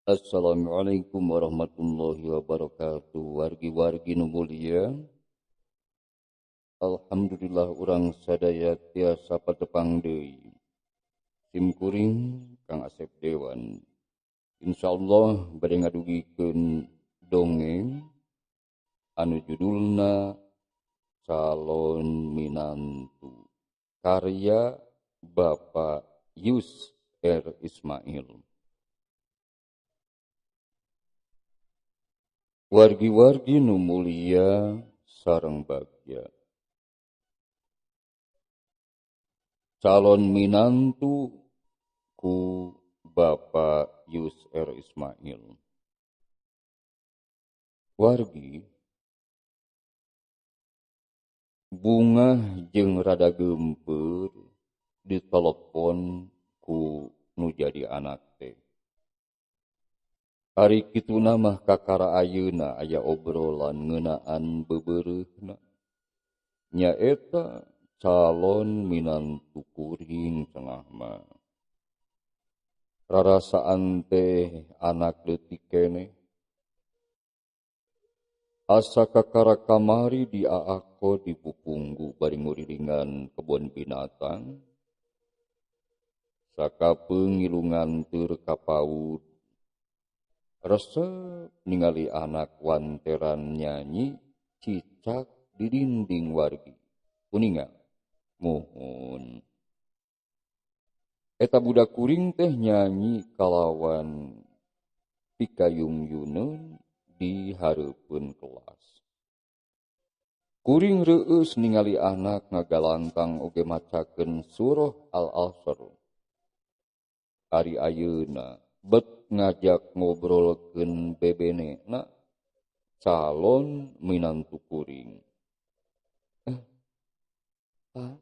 Assalamualaikum warahmatullahi wabarakatuh. Wargi-wargi nu mulia, alhamdulillah urang sadaya tiasa patepang deui. Simkuring Kang Asep Dewan. Insyaallah bade ngadugikeun dongeng anu judulna Calon Minantu. Karya Bapak Yus R. Ismail. Wargi-wargi nu mulia sareng bagja. Calon minantu ku Bapak Yus R. Ismail. Wargi bunga jeung rada gempeur ditelepon ku nu jadi anak teh. Ari kituna mah kakara ayeuna aya obrolan ngeunaan beubeureuhna. Nyaeta calon minantu kuring cenah mah. Rarasaan teh anak leutik keneh. Asa kakara kamari diaako di pupunggu bari nguriringan kebon binatang. Sakapeung ngilungan teur ka paud. Resep ningali anak wanteran nyanyi cicak di dinding wargi. Kuninga, muhun. Eta budak kuring teh nyanyi kalawan pikayung-yuneun di hareupeun kelas. Kuring reueus ningali anak ngagalantang oge macakeun surah Al-Asr. Ari ayeuna bet ngajak ngobrolkeun bebenena calon minantu kuring. Pak,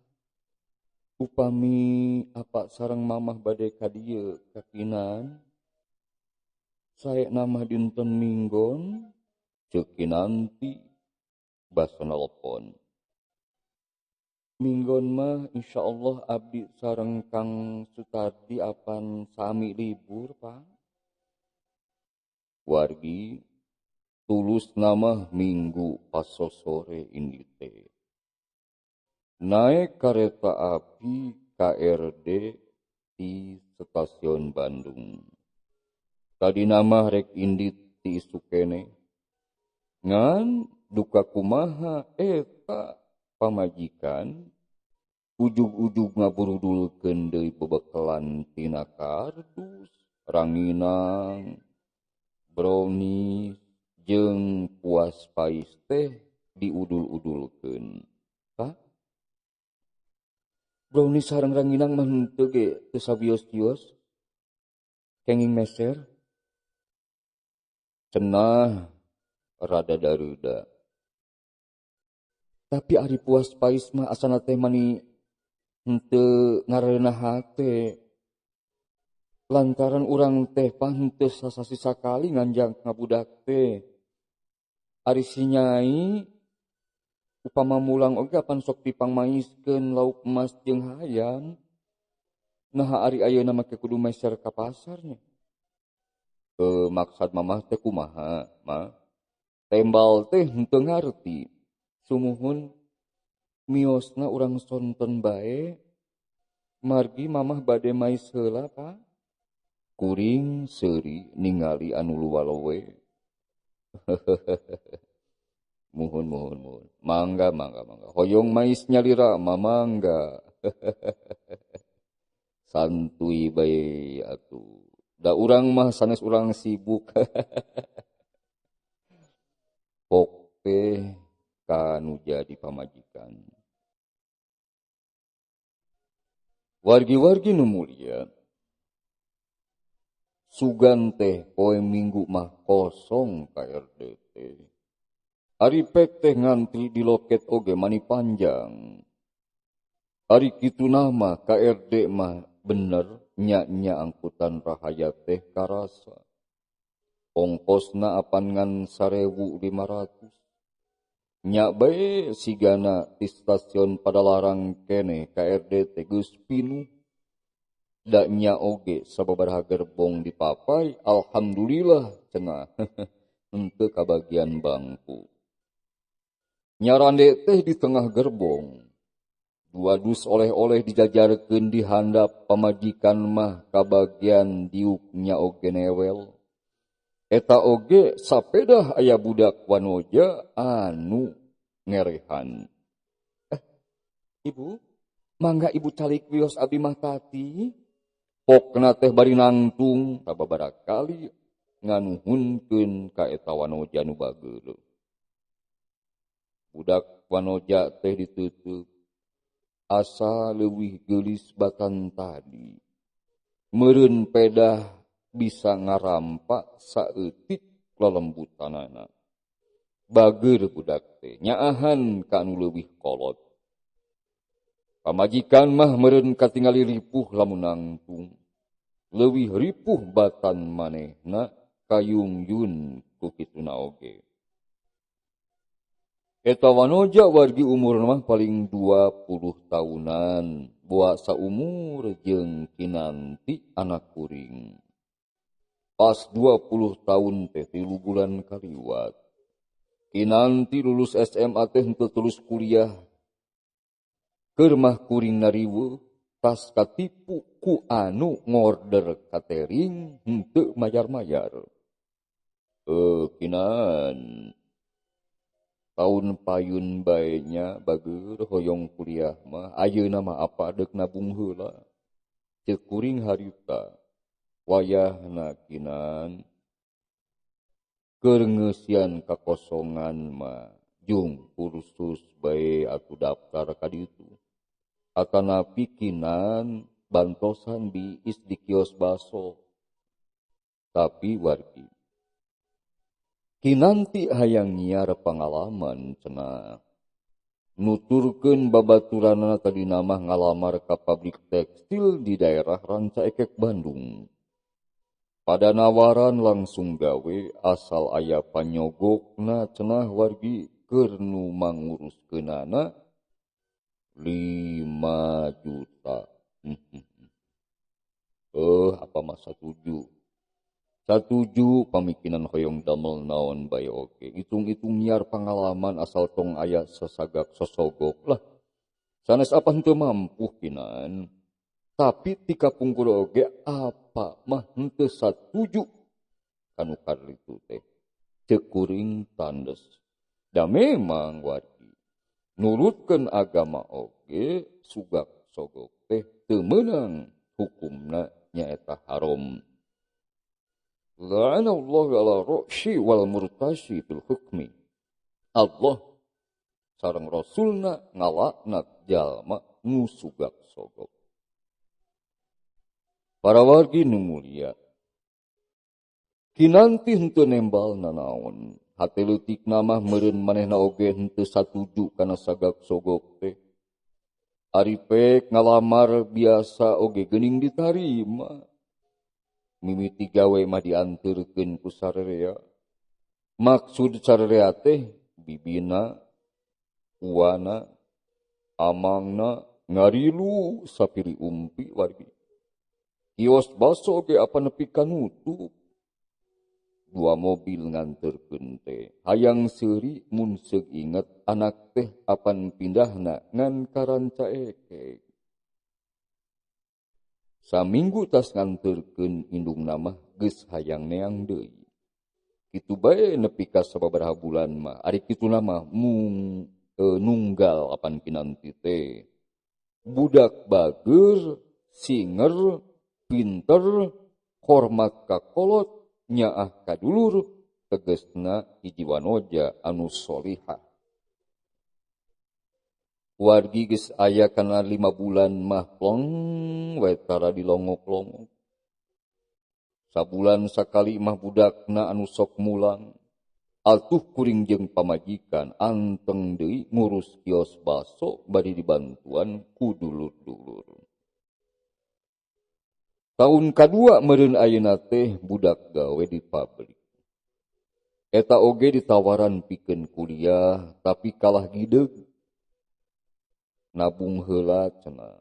upami apa sareng mamah bade ka dieu kakinan? Sae nama dinten Minggon, ceuk kinanti basa nelpon. Minggon mah insyaallah abdi sareng Kang Sutardi apan sami libur, Pak. Wargi tulus nama Minggu pas sore ini teh. Naik kereta api KRD di stasiun Bandung. Tadi nama rek indit ti isu kene. Ngan duka kumaha eta pamajikan ujug-ujug ngaburudulkeun deui bebekelan tina kardus, ranginang, brownies jeung puas pais teh diudul-udulkeun. Pak, brownies sareng ranginang mah henteu ge teu sabios-bios. Kenging meser. Cenah rada daruda. Tapi ari puas pais mah asana teh mani henteu ngareunah hate. Lantaran urang teh henteu sasasi sakali nganjang ngabudak teh. Ari si nyai upama mulang oge apan sok dipangmaiskeun lauk emas jeung hayam. Naha ari ayeuna make kudu meser ka pasarnya. Maksud mamah teh kumaha, mah? Tembal teh henteu ngarti. Sumuhun miosna urang sonten bae. Margi mamah bade mais heula, Pak. Kuring seuri ningali anu luwalowe. Muhun. Mangga. Hoyong mais nyalira, mangga. Santuy bae atuh. Da urang mah sanes urang sibuk. Pok teh kanu jadi pamajikan. Wargi-wargi nu mulia. Sugan teh poe Minggu mah kosong KRD teh. Ari pek teh ngantri di loket oge mani panjang. Ari kitu nama KRD mah bener nya angkutan rahaya teh karasa. Ongkosna apan ngan 1.500. Nya bae sigana di stasiun Padalarang kene KRD teh geus pinuh. daknya oge sababaraha gerbong dipapai, alhamdulillah cenah henteu kabagian bangku. Nyarande teh di tengah gerbong. Dua dus oleh-oleh dijajarkeun di handap pamajikan mah kabagian diuknya oge newel. Eta oge sapedah aya budak wanoja anu ngerehan. Ibu, mangga ibu calik wios abdi mah tati. Pokna teh bari nangtung sababaraha kali nganuhunkeun ka eta wanoja nu bageuleuh. Budak wanoja teh diteuteuk asa leuwih geulis batan tadi. Meureun pedah bisa ngarampa saeutik lelembutanana. Bageur budak teh nyaahan ka anu leuwih kolot. Pamajikan mah meureun katingali ripuh lamun nangtung. Leuwih ripuh batan manehna kayungyun ku kituna oge. Eta wanoja wargi umurna mah paling 20 tahunan, boa saumur jeung Kinanti anak kuring. Pas 20 tahun teh 3 bulan kaliwat. Kinanti lulus SMA teh henteu tulus kuliah. Keur mah kuring nariweuh tas katipu ku anu ngorder catering henteu mayar-mayar. Kinan tahun payun bae nya bageur hoyong kuliah mah ayeuna mah apa deuk nabung heula. Ceuk kuring harita wayahna kinan keur ngeusian kakosongan mah jung kursus bae atuh daftar ka ditu. Atanapi kinan bantosan biis di kios baso. Tapi wargi Kinanti hayang nyiar pangalaman cenah. Nuturkeun babaturanna tadi nama ngalamar ka pabrik tekstil di daerah Rancaekek Bandung. Pada nawaran langsung gawe asal aya panyogokna cenah wargi keur nu manguruskeunana 5 juta. Apa mah satuju. Satuju pamikinan hoyong damel naon bae oge. Hitung-hitung nyiar pangalaman asal tong aya sesagak sosogok lah. Sanes apa henteu mampu kinan. Tapi tika pungkur oge apa mah henteu satuju kanu karitu teh. Ceuk kuring tandes. Da memang wargi nurutkeun agama oge sugak sogok teh teu meunang hukumna nyaeta haram. La'anallahu ala ru'syi wal murtashi fil hukmi. Allah sareng Rasulna ngalaknat jalma nu sugak sogok. Para wargi nu mulia, Kinanti henteu nembal nanaon. Hate leutik namah meureun manehna oge henteu satuju kana sagak sogok teh. Ari pek ngalamar biasa oge geuning ditarima. Mimiti gawe mah dianteurkeun ku sararea. Maksud sararea teh bibina, uwana, amangna, ngarilu sapiri umpi wargi. Kios baso oge apa nepi kanutup. 2 mobil nganterkeun teh. Hayang seuri mun seug inget anak teh apan pindahna ngan ka Rancaekek. Saminggu tas nganterkeun indungna mah geus hayang neang deui. Kitu bae nepi ka sababaraha bulan mah ari kituna mah nunggal apan Kinanti teh. Budak bageur, singer, pinter, hormat ka kolot, nyaah kadulur, tegesna hiji wanoja anu solihah. Wargi geus aya kana 5 bulan mah plong wae tara dilongok-longok. Sabulan sakali mah budakna anu sok mulang. Atuh kuring jeung pamajikan anteng deui ngurus kios baso bari dibantuan ku dulur-dulur. Tahun kadua meureun ayeuna teh budak gawe di pabrik. Eta oge ditawaran pikeun kuliah tapi kalah gideug. Nabung heula cenah.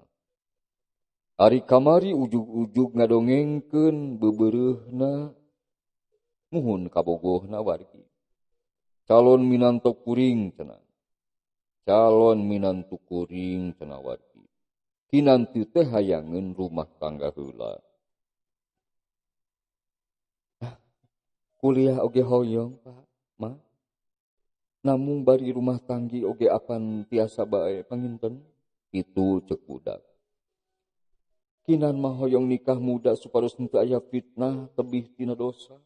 Ari kamari ujug-ujug ngadongengkeun bebeureuhna muhun kabogohna wargi. Calon minanto kuring cenah. Calon minantu kuring cenah wargi. Kinanti teh hayangeun rumah tangga heula. Kuliah oge hoyong, Pak, Ma. Namun bari rumah tanggi oge apan tiasa bae panginten. Itu ceuk budak. Kinan mah hoyong nikah muda supados henteu aya fitnah tebih tina dosa.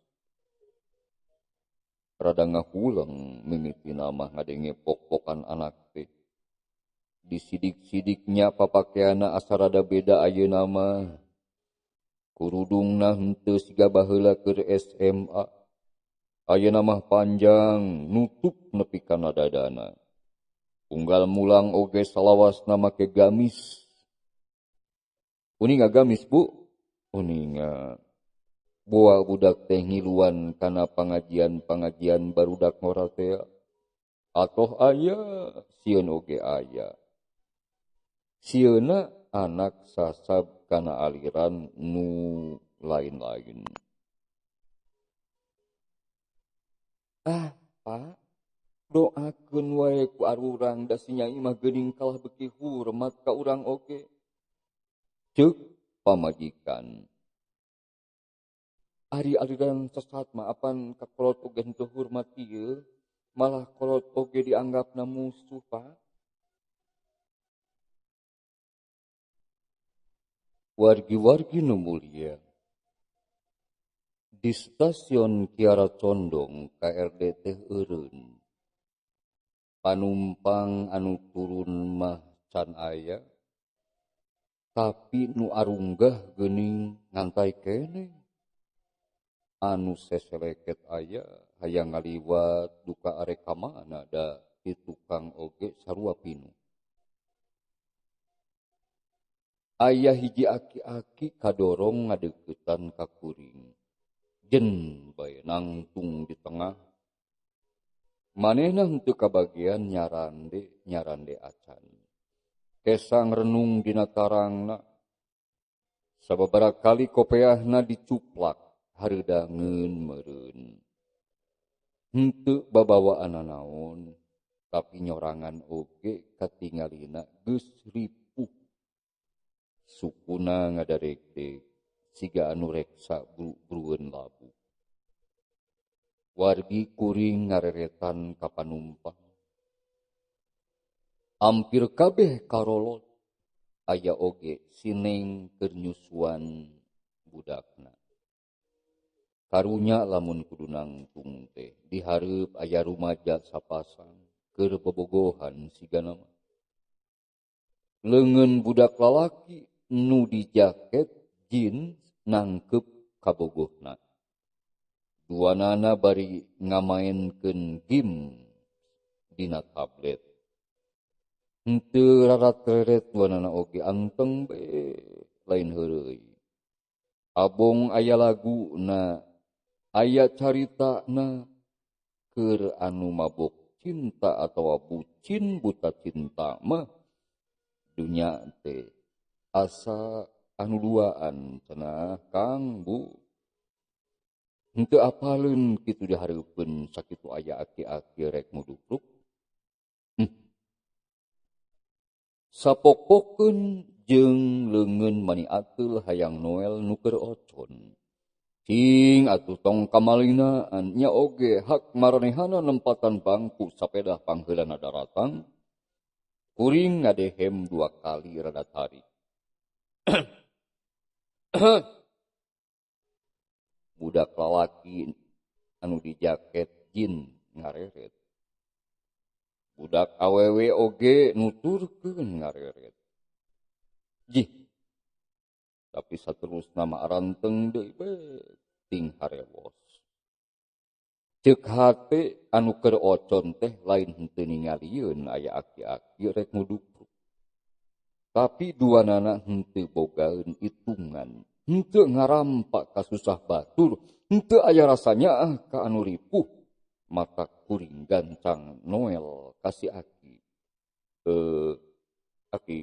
Rada ngahuleng mimitina mah ngadenge pok-pokan anak teh. Disidik-sidiknya papakeana asa rada beda ayeuna mah. Kurudungna henteu siga baheula keur SMA. Ayeuna mah panjang nutup nepi kana dadana. Unggal mulang oge salawasna make gamis. Uninga gamis, Bu? Uninga. Boa budak teh ngiluan kana pangajian-pangajian barudak ngora teh. Atoh aya, sieun oge aya. Sieuna anak sasab kana aliran nu lain-lain. Pak, doakeun wae ku arurang da si Nyai mah geuning kalah beki hurmat ka urang oge. Ceuk pamajikan. Ari aliran sesat mah apan kakolot oge henteu hormat ieu, malah kolot oge dianggapna musuh, Pak. Wargi-wargi nu mulia. Di stasiun Kiara Condong KRD teh eureun. Panumpang anu turun mah can aya, tapi nu arunggah geuning ngantai keneh. Anu seseleket aya hayang ngaliwat duka arek ka mana da ti tukang oge sarua pinu. Aya hiji aki-aki kadorong ngadeuketan ka kuring. Jen bae nangtung di tengah. Manehna henteu kabagian nyarande acan. Kesang renung dina tarangna. Sababaraha kali kopeahna dicuplak hareudangeun meureun. Henteu babawaan naon, tapi nyorangan oge katingalina geus ripuh. Sukuna ngadaregdeg siga anu reksa brueun labu. Wargi kuring ngareretan ka panumpang. Ampir kabeh karolot aya oge sineng keur nyusuan budakna. Karunya lamun kudu nangtung teh dihareup aya rumaja sapasang keur bobogohan sigana mah. Leungeun budak lalaki nu di jaket jeans nangkep kabogohna. Duanana bari ngamaenkeun game dina tablet. Henteu rarat-reret duanana oge anteng be lain heureuy. Abong aya laguna, aya caritana keur anu mabok cinta atawa bucin buta cinta mah dunya teh asa anu duaan cenah Kang Bu. Henteu apaleun kitu dihareupeun sakitu aya aki-aki rek mudufluk. Sapokpokeun jeung leungeun mani ateul hayang Noel nu keur ocon. Cing atuh tong kamalinaan nya oge hak maranehana nempatan bangku sapeda pangheulana daratang. Kuring ngadehem 2 kali rada tarik. Budak lalaki anu di jaket jeans ngareret. Budak awewe oge nuturkeun ngareret. Jih. Tapi saterusna mah aranteng deui be ting harewos. Ceuk hate anu keur ocon teh lain henteu ningalieun aya aki-aki rek ngudukuk. Tapi duanana henteu bogaeun itungan, henteu ngarampa ka susah batur, henteu aya rasanya ka anu ripuh. Mata kuring gancang Noel kasih aki. Aki,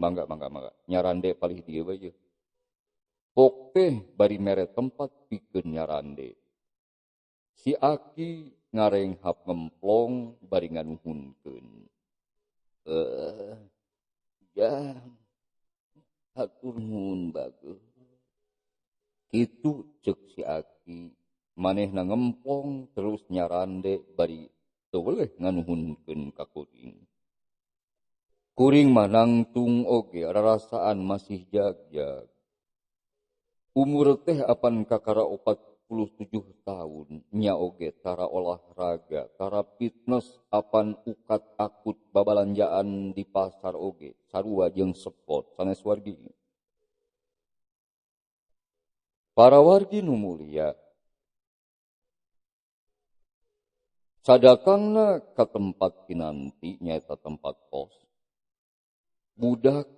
Mangga. Nyarande palih dieu bae. Pok teh bari mere tempat pikeun nyarande. Si Aki ngarenghap ngemplong bari nganuhunkeun. Ya, hatur nuhun bagus. Kitu ceuk si Aki. Manehna ngemplong terus nyarande bari teu boleh nganuhunkeun ka kuring. Kuring mah nangtung oge rarasaan masih jagjag. Umur teh apan kakara 47 tahun. Nya oge tara olahraga, tara fitness apan ukat akut babalanjaan di pasar oge. Sarua jeung sport sanes wargi. Para wargi nu mulia. Sadakangna ka tempat kinanti nyaeta tempat kos. Budak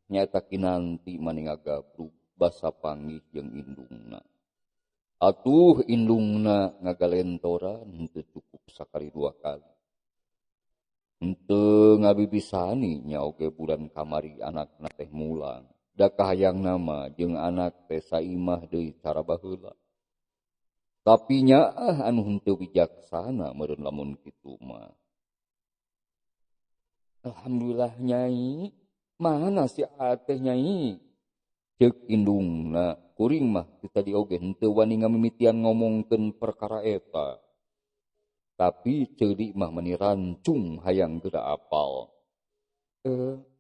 nyaeta kinanti maninga gabrug basa panggih jeung indungna. Atuh indungna ngagalentoran henteu cukup sakali 2 kali. Henteu ngabibisani nya oge bulan kamari anakna teh mulang. Da kahayangna mah jeung anak teh saimah deui cara baheula. Tapi nyaah anu henteu bijaksana meureun lamun kitu mah. Alhamdulillah Nyai, mana si Ateh Nyai? Ceuk indungna, kuring mah kita dioge henteu wani ngamimitian ngomongkeun perkara eta. Tapi ceudi mah meni rancung hayang geura apal.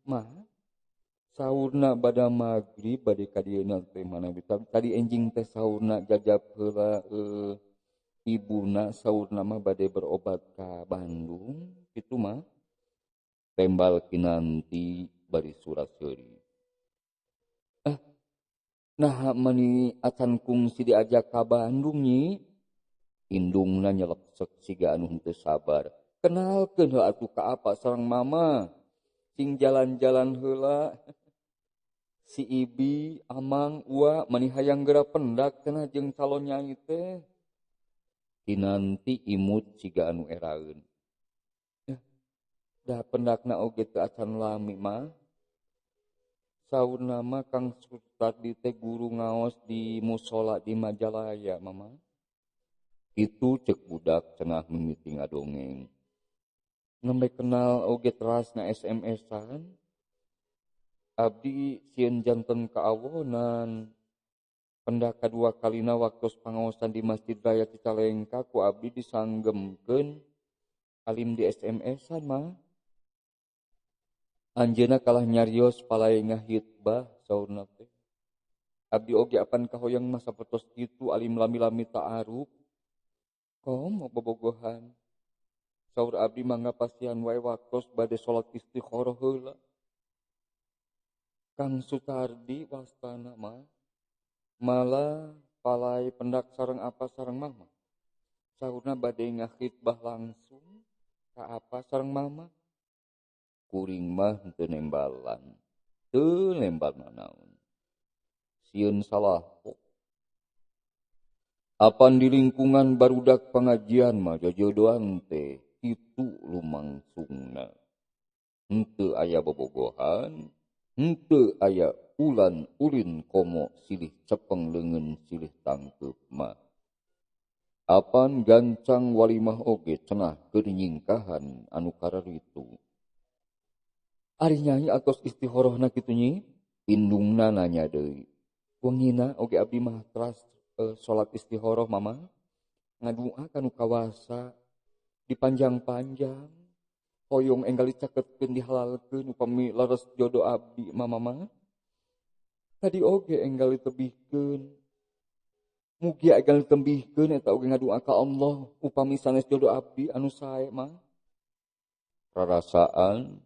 Mah saurna bada magrib bade ka dieuna teh mana tadi enjing teh saurna jajab heula ibuna saurna mah bade berobat ka Bandung kitu mah. Tembal kinanti bari surat seuri. Nah mani acan kungsi diajak ka Bandung nyi. Indungna nyelepsek siga anu henteu sabar. Kenalkeun heula atuh ka apa sareng mama. Sing jalan-jalan heula. Si Ibi, Amang, Ua mani hayang geura pendak cenah jeung calon nyai teh. Kinanti imut siga anu eraeun. Da pendakna oge teu acan lami mah. Saurna mah Kang Sutardi teh guru ngaos di musola di Majalaya mama. Itu cek budak cenah mimiti ngadongeng. Nembe kenal oge terasna SMS-an. Abdi sieun janten kaawonan. Pendak kadua kalina waktu pangaosan di Masjid Raya Cicalengka ku abdi disanggemkeun alim di SMS-an mah. Anjeuna kalah nyarios palaenga hitbah saurna teh. Abdi oge apan kahoyang masa sapertos kitu alim lami-lami ta'aruf. Komo bobogohan. Saur abdi mangga pasian wae waktos bade salat istikharah heula. Kang Sutardi wastana mah malah palai pendak sareng apa sareng mama. Saurna bade ngahitbah langsung ka apa sareng mama. Kuring mah teu nembalan. Teu nembalna naon. Sieun salahpo. Apan di lingkungan barudak pengajian mah jojodoan teh kitu lumangsungna. Henteu aya bobogohan, henteu aya ulan ulin komo silih cepeng leungeun silih tangkeup mah. Apan gancang walimah oge cenah keur nyingkahan anu kararitu. Ari Nyai atos istikharahna kitu nyi, indungna nanya deui. Wengina oge abdi mah teras salat istikharah mama. Ngadua kanu kawasa dipanjang-panjang. Hoyong enggal dicakeutkeun dihalalkeun upami leres jodoh abdi mama mah. Tadi oge enggal ditebihkeun. Mugi enggal ditembihkeun eta oge ngadua ka Allah upami sanes jodoh abdi anu sae mah. Rarasaan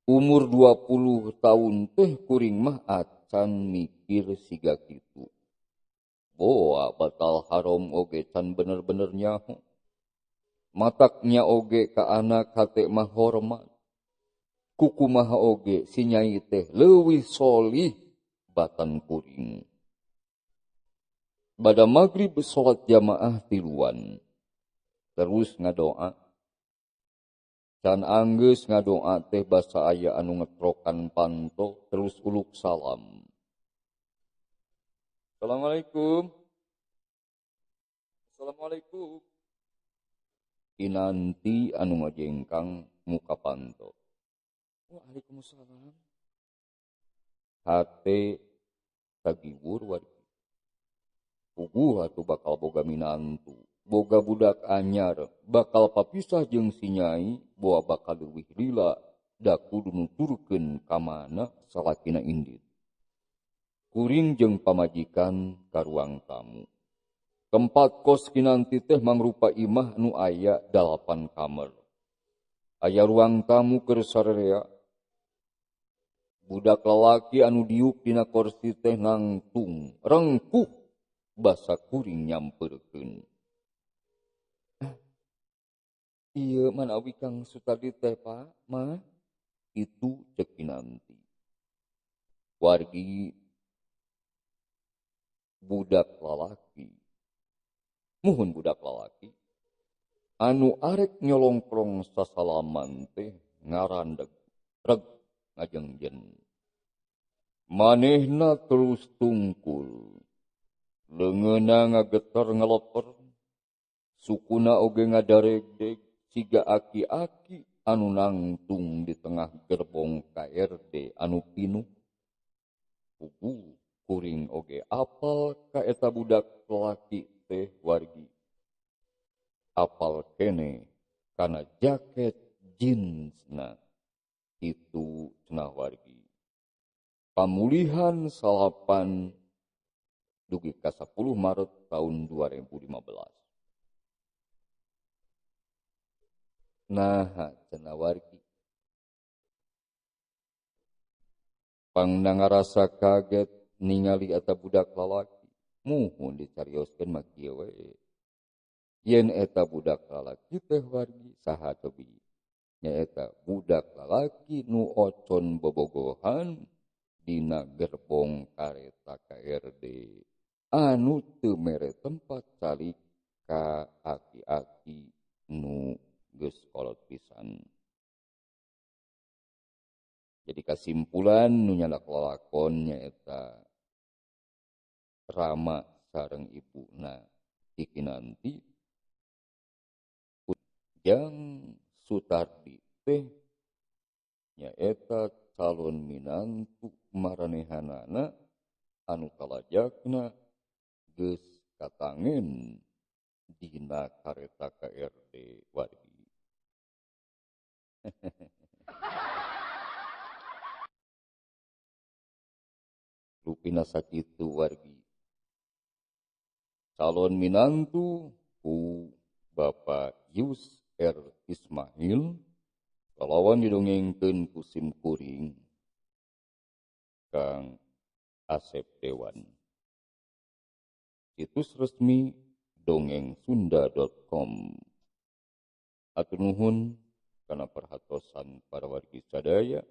umur 20 tahun teh kuring mah acan mikir siga kitu. Boa batal haram oge can bener-bener nyaho. Mataknya oge ka anak hate mah hormat. Kuku mah oge si Nyai teh leuwih solih batan kuring. Bada magrib salat jamaah tiluan. Terus ngadoa. Can anggeus ngadoa teh basa aya anu ngetrokan panto terus uluk salam. Assalamualaikum. Assalamualaikum. Inanti anu ngajengkang muka panto. Waalaikumsalam. Hate tagibur wargi. Puguh atuh bakal boga minantu. Boga budak anyar, bakal papisah jeung si Nyai, boa bakal leuwih lila, da kudu nuturkeun ka mana salakina indit. Kuring jeung pamajikan ka ruang tamu. Tempat kos kinanti teh mangrupa imah nu aya 8 kamar. Aya ruang tamu keur sararea. Budak lalaki anu diuk dina kursi teh nangtung, rengkuh, basa kuring nyampeurkeun. Iya manawi Kang Sutadi teh Pak, mah itu cek kinanti. Wargi budak lalaki. Muhun budak lalaki. Anu arek nyolongkrong sasalaman teh ngarandeg, reg ngajengjen. Manehna terus tungkul. Leungeunna ngageter ngeleper. Sukuna oge ngadaregdeg. Siga aki-aki anu nangtung di tengah gerbong KRD anu pinuh. Pugu kuring oge apal ka eta budak laki teh wargi. Apal kene kana jaket jeansna itu cenah wargi. Pamulihan salapan dugi ka 10 Maret tahun 2015. Nah, cenah wargi. Pangna ngarasa kaget ningali eta budak lalaki. Muhun dicarioskeun mah kieu we. Yen eta budak lalaki teh wargi saha cobi? Nyaeta budak lalaki nu ocon bobogohan dina gerbong kareta KRD. Anu teu mere tempat calik ka aki-aki nu geus kolot pisan. Jadi kesimpulan nu nyadak lalakon nyaeta Rama sareng ibuna ti kinanti jang Sutardi teh nyaeta calon minantu maranehanana anu kalajakna geus katangen dina kareta KRD wargi. Rupina sakitu wargi. Calon minantu ku Bapak Yus R. Ismail kalawan didongengkeun ku sim kuring Kang Asep Dewan. Situs resmi dongengsunda.com. Atur nuhun kana perhatosan para wargi sadaya.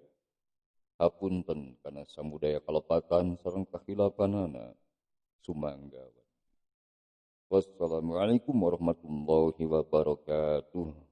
Hapunten kana samudaya kalepatan sareng kahilapanana sumangga. Wassalamualaikum warahmatullahi wabarakatuh.